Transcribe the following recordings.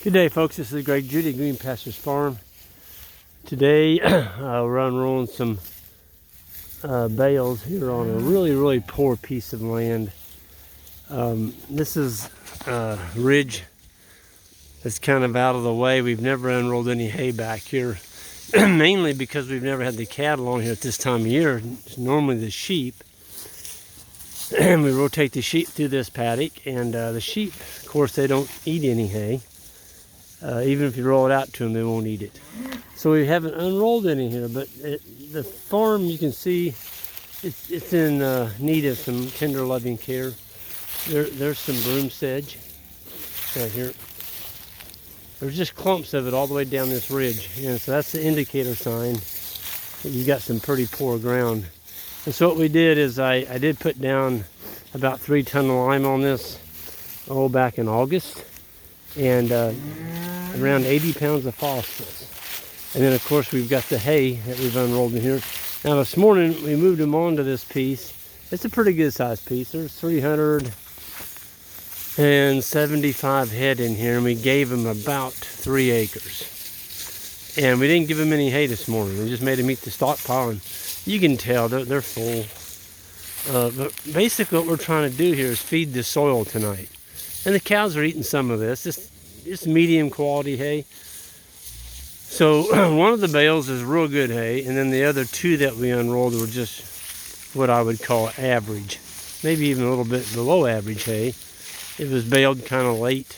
Good day, folks. This is Greg Judy, Green Pastures Farm. Today we're unrolling some bales here on a really poor piece of land. This is a ridge that's kind of out of the way. We've never unrolled any hay back here, mainly because we've never had the cattle on here at this time of year. It's normally the sheep. And we rotate the sheep through this paddock, and the sheep, of course, they don't eat any hay. Even if you roll it out to them, they won't eat it. So we haven't unrolled any here, but the farm, you can see, it's in need of some tender loving care. There's some broom sedge right here. There's just clumps of it all the way down this ridge, and so that's the indicator sign that you got some pretty poor ground. And so what we did is I did put down about 3 tons of lime on this back in August, and around 80 pounds of phosphorus. And then of course we've got the hay that we've unrolled in here. Now this morning we moved them onto this piece. It's a pretty good sized piece. There's 375 head in here, and we gave them about 3 acres. And we didn't give them any hay this morning. We just made them eat the stockpile, and you can tell they're full. But basically what we're trying to do here is feed the soil tonight. And the cows are eating some of this. It's medium quality hay. So one of the bales is real good hay, and then the other 2 that we unrolled were just what I would call average, maybe even a little bit below average hay. It was baled kind of late,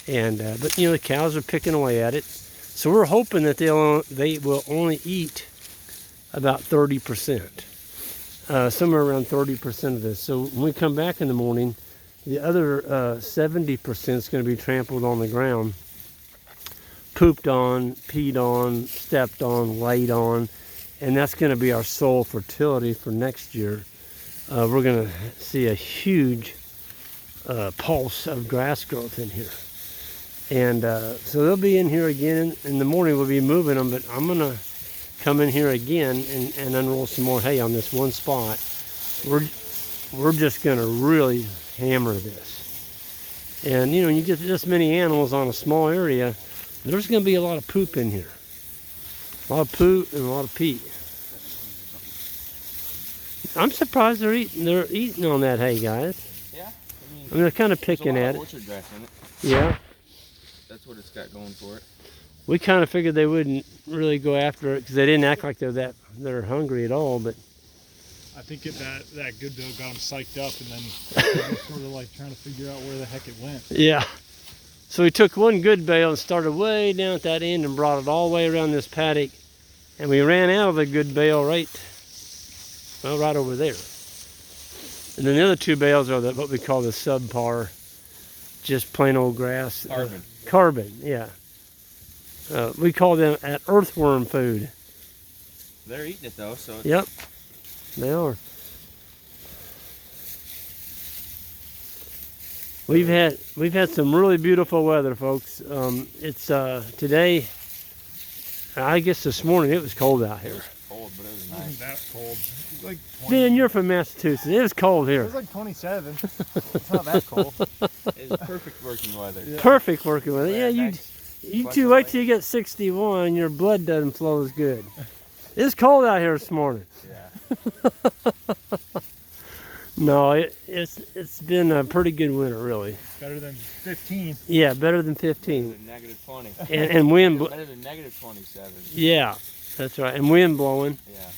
and but you know, the cows are picking away at it. So we're hoping that they will only eat about 30%, somewhere around 30% of this. So when we come back in the morning, the other 70% is going to be trampled on the ground, pooped on, peed on, stepped on, laid on, and that's going to be our soil fertility for next year. We're going to see a huge pulse of grass growth in here. And so they'll be in here again. In the morning we'll be moving them, but I'm going to come in here again and unroll some more hay on this one spot. We're just going to really hammer this. And you know, you get this many animals on a small area, there's going to be a lot of poop in here. A lot of poop and a lot of peat. I'm surprised they're eating on that hay, guys. Yeah. I mean they're kind of picking at it. Orchard grass in it. Yeah. That's what it's got going for it. We kind of figured they wouldn't really go after it because they didn't act like they're hungry at all, but I think that good bill got them psyched up, and then sort of like trying to figure out where the heck it went. Yeah. So we took one good bale and started way down at that end and brought it all the way around this paddock, and we ran out of the good bale right over there. And then the other 2 bales are what we call the subpar, just plain old grass. Carbon, yeah. We call them at earthworm food. They're eating it though, so. Yep. They are. We've had some really beautiful weather, folks. It's today. I guess this morning it was cold out here. It was cold, but it was nice. It wasn't that cold. It was like 20. Ben, you're from Massachusetts. It was cold here. It was like 27. It's not that cold. It's perfect working weather. Yeah. Perfect working weather. Yeah, nice. you 2 wait till you get 61. Your blood doesn't flow as good. It's cold out here this morning. Yeah. No, it's been a pretty good winter, really. Better than 15. Yeah, better than 15. Better than -20. And wind. Better than -27. Yeah, that's right. And wind blowing. Yeah.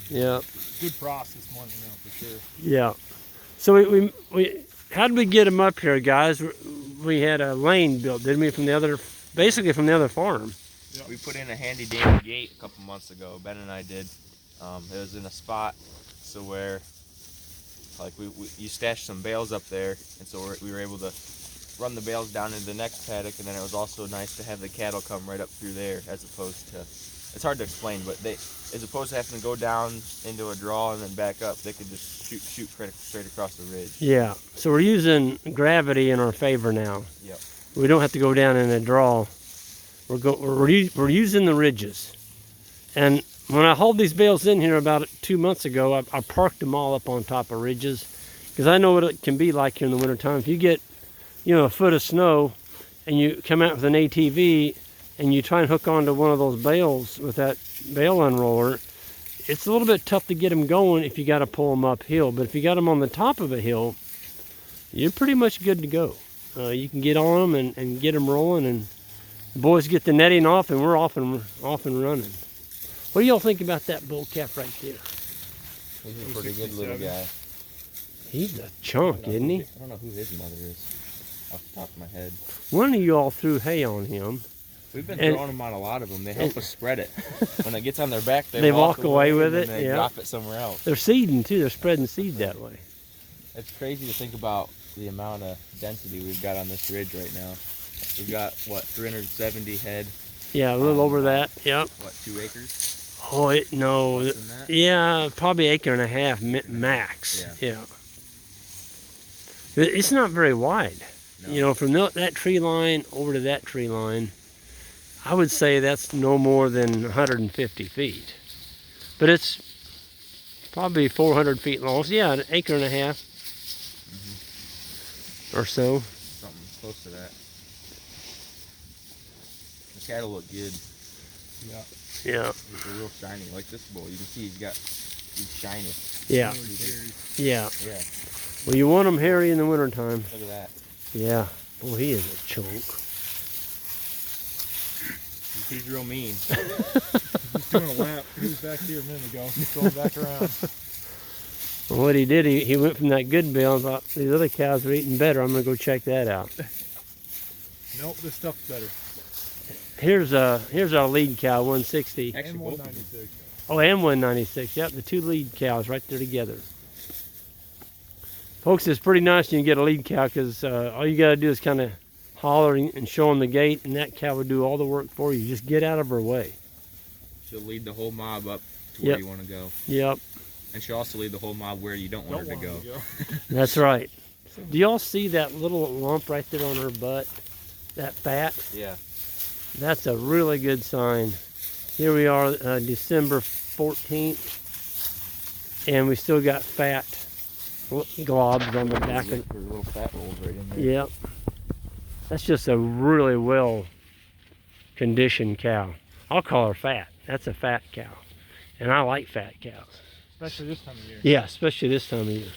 Yeah. Good frost this morning, for sure. Yeah. So we how did we get them up here, guys? We had a lane built, didn't we, basically from the other farm. Yep. We put in a handy dandy gate a couple months ago. Ben and I did. It was in a spot so where like you stashed some bales up there, and so we were able to run the bales down into the next paddock, and then it was also nice to have the cattle come right up through there, as opposed to, it's hard to explain, but as opposed to having to go down into a draw and then back up, they could just shoot straight across the ridge. Yeah, so we're using gravity in our favor now. Yep. We don't have to go down in a draw. We're using the ridges. And when I hauled these bales in here about 2 months ago, I parked them all up on top of ridges, because I know what it can be like here in the wintertime. If you get, a foot of snow, and you come out with an ATV and you try and hook onto one of those bales with that bale unroller, it's a little bit tough to get them going if you got to pull them uphill. But if you got them on the top of a hill, you're pretty much good to go. You can get on them and get them rolling, and the boys get the netting off, and we're off and running. What do y'all think about that bull calf right there? He's a pretty good little guy. He's a chunk, isn't he? I don't know who his mother is off the top of my head. One of you all threw hay on him. We've been throwing them on a lot of them. They help us spread it. When it gets on their back, they walk away with it. And they drop it somewhere else. They're seeding too. They're spreading seed that way. It's crazy to think about the amount of density we've got on this ridge right now. We've got, what, 370 head? Yeah, a little over that. Yep. What, 2 acres? Oh, no. Less than that? Yeah, probably 1.5 acres max. Yeah. It's not very wide. No. You know, from that tree line over to that tree line, I would say that's no more than 150 feet. But it's probably 400 feet long. So yeah, 1.5 acres or so. Something close to that. The cattle look good. Yeah. Yeah. They're real shiny. Like this bull, you can see he's shiny. Yeah. Yeah. Yeah. Well, you want them hairy in the wintertime. Look at that. Yeah. Boy, he is a chunk. He's real mean. He's doing a lap. He was back here a minute ago. He's going back around. Well, what he did, he went from that good bale and thought, these other cows are eating better. I'm going to go check that out. Nope, this stuff's better. Here's our lead cow, 160. Actually, And both of them. 196. Oh, and 196. Yep, the 2 lead cows right there together. Folks, it's pretty nice when you get a lead cow because all you got to do is kind of holler and show them the gate, and that cow will do all the work for you. Just get out of her way. She'll lead the whole mob up to Yep. where you want to go. Yep, And she'll also lead the whole mob where you don't want her to go. that's right. Do y'all see that little lump right there on her butt? That fat? Yeah. That's a really good sign. Here we are, December 14th, and we still got fat globs on the back of. Her little fat rolls right in there. Yep. That's just a really well conditioned cow. I'll call her fat. That's a fat cow. And I like fat cows. Especially this time of year. Yeah, especially this time of year.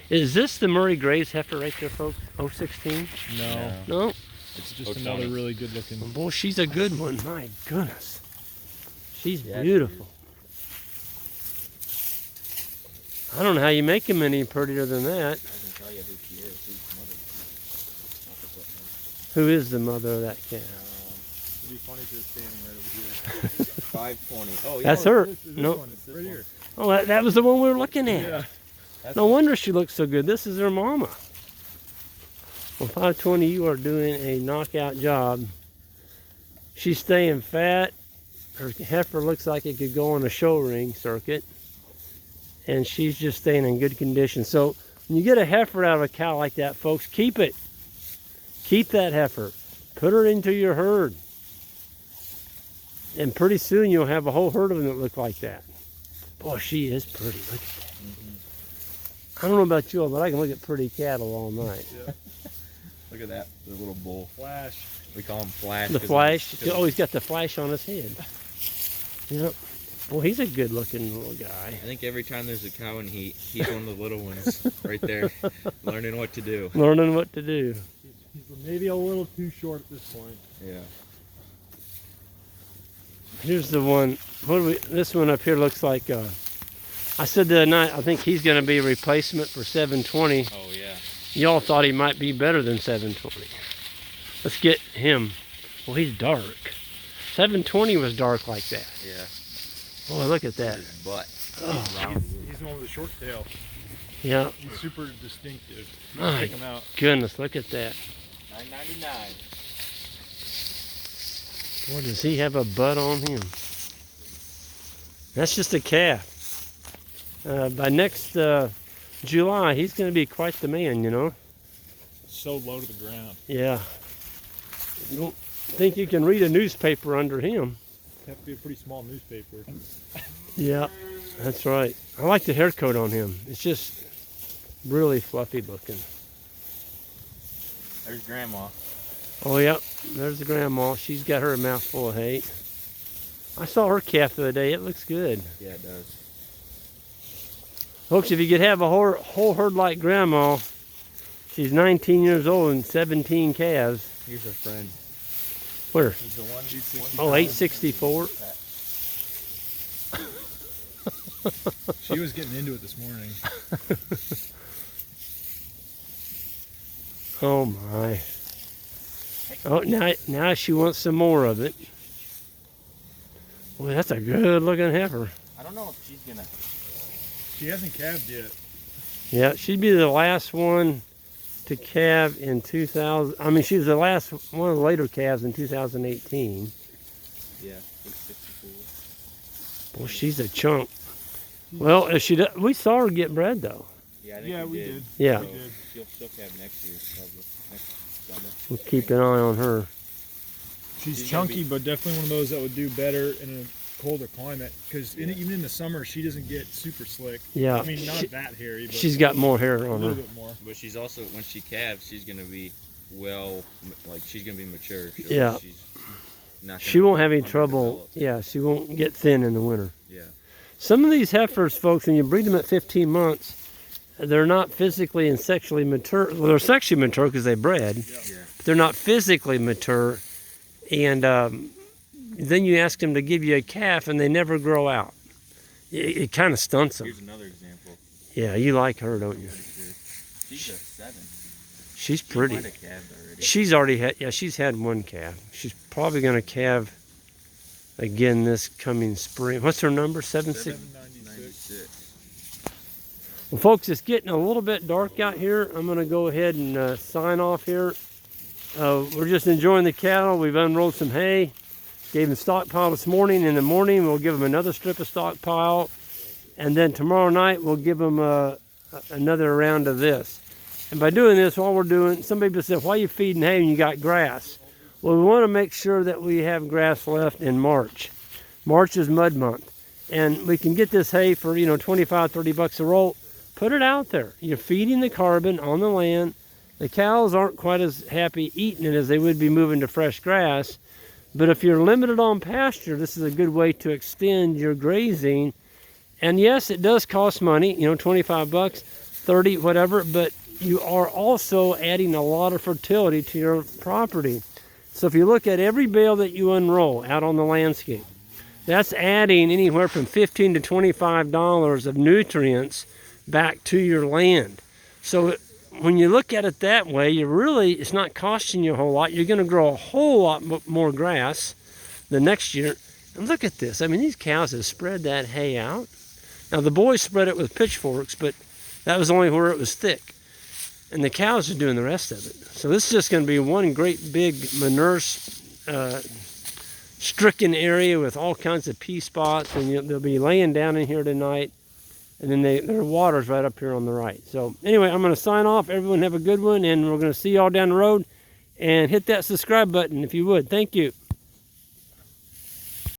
Is this the Murray Graves heifer right there, folks? 016? No. No? It's just 020. another really good looking. Boy, she's a good one. My goodness. She's Yeah, beautiful. I don't know how you make them any prettier than that. I can tell you who she is. Who's the mother. Who is the mother of that cow? It'd be funny if it was standing right over here. 520. Oh, yeah. That's her. This No. one, it's right here. Oh, that was the one we were looking at. Yeah. No wonder she looks so good. This is her mama. Well, 520, you are doing a knockout job. She's staying fat. Her heifer looks like it could go on a show ring circuit. And she's just staying in good condition. So when you get a heifer out of a cow like that, folks, keep it. Keep that heifer. Put her into your herd. And pretty soon you'll have a whole herd of them that look like that. Boy, she is pretty. Look at that. I don't know about you all, but I can look at pretty cattle all night. Yeah. Look at that. The little bull. Flash. We call him Flash. The flash. Oh, he's got the flash on his head. Yep. Well, he's a good-looking little guy. I think every time there's a cow in heat, he's one of the little ones right there, learning what to do. Learning what to do. He's maybe a little too short at this point. Yeah. Here's the one. This one up here looks like. I said the other night, I think he's going to be a replacement for 720. Oh, yeah. Y'all thought he might be better than 720. Let's get him. Well, he's dark. 720 was dark like that. Yeah. Boy, look at that. His butt. Oh, He's the one with the short tail. yeah. He's super distinctive. You My can pick him out. goodness, look at that. $9.99. Boy, does he have a butt on him. That's just a calf. By next July, he's going to be quite the man, you know. So low to the ground. Yeah. You don't think you can read a newspaper under him. Have to be a pretty small newspaper. Yeah, that's right. I like the hair coat on him. It's just really fluffy looking. There's Grandma. Oh, yep. There's the grandma. She's got her mouthful of hay. I saw her calf the other day. It looks good. Yeah, it does. Folks, if you could have a whole herd like grandma, she's 19 years old and 17 calves. Here's our friend. Where? He's the one. Oh, 864. She was getting into it this morning. Oh my. Oh, now she wants some more of it. Well, that's a good looking heifer. I don't know if she's gonna. She hasn't calved yet. Yeah, she'd be the last one to calve in 2000. I mean, she was the last one of the later calves in 2018. Yeah, 864. Well, she's a chunk. Well, if she we saw her get bred though. Yeah, I think Yeah, we did. Yeah. We did. She'll calve next year, probably next summer. We'll keep an eye on her. She's She's gonna chunky, but definitely one of those that would do better in a colder climate. Because even in the summer, she doesn't get super slick. Yeah. I mean, not that hairy, but She's got more hair a on little her. bit more. But she's also, when she calves, she's gonna be she's gonna be mature. Yeah. She's not She gonna won't have any be trouble. underdeveloped. Yeah, she won't get thin in the winter. Yeah. Some of these heifers, folks, when you breed them at 15 months, they're not physically and sexually mature. Well, they're sexually mature because they bred, Yeah. but they're not physically mature. And then you ask them to give you a calf, and they never grow out. It kind of stunts them. Here's another example. Yeah, you like her, don't you? Pretty sure. She's a 7. She's She pretty. might have calved already. She's already had, yeah, she's had one calf. She's probably going to calve again this coming spring. What's her number? 76? 796. Well, folks, it's getting a little bit dark out here. I'm going to go ahead and sign off here. We're just enjoying the cattle. We've unrolled some hay. Gave them stockpile this morning. In the morning, we'll give them another strip of stockpile. And then tomorrow night, we'll give them another round of this. And by doing this, all we're doing, some people said, why are you feeding hay when you got grass? Well, we want to make sure that we have grass left in March. March is mud month. And we can get this hay for, 25, 30 bucks a roll. Put it out there. You're feeding the carbon on the land. The cows aren't quite as happy eating it as they would be moving to fresh grass. But if you're limited on pasture, this is a good way to extend your grazing. And yes, it does cost money, 25 bucks, 30, whatever, but you are also adding a lot of fertility to your property. So if you look at every bale that you unroll out on the landscape, that's adding anywhere from $15 to $25 of nutrients back to your land. So when you look at it that way, it's not costing you a whole lot. You're going to grow a whole lot more grass the next year. And look at this. I mean, these cows have spread that hay out. Now, the boys spread it with pitchforks, but that was only where it was thick. And the cows are doing the rest of it. So this is just going to be one great big manure stricken area with all kinds of pea spots. And they'll be laying down in here tonight. And then their water's right up here on the right. So anyway, I'm going to sign off. Everyone have a good one. And we're going to see y'all down the road. And hit that subscribe button if you would. Thank you.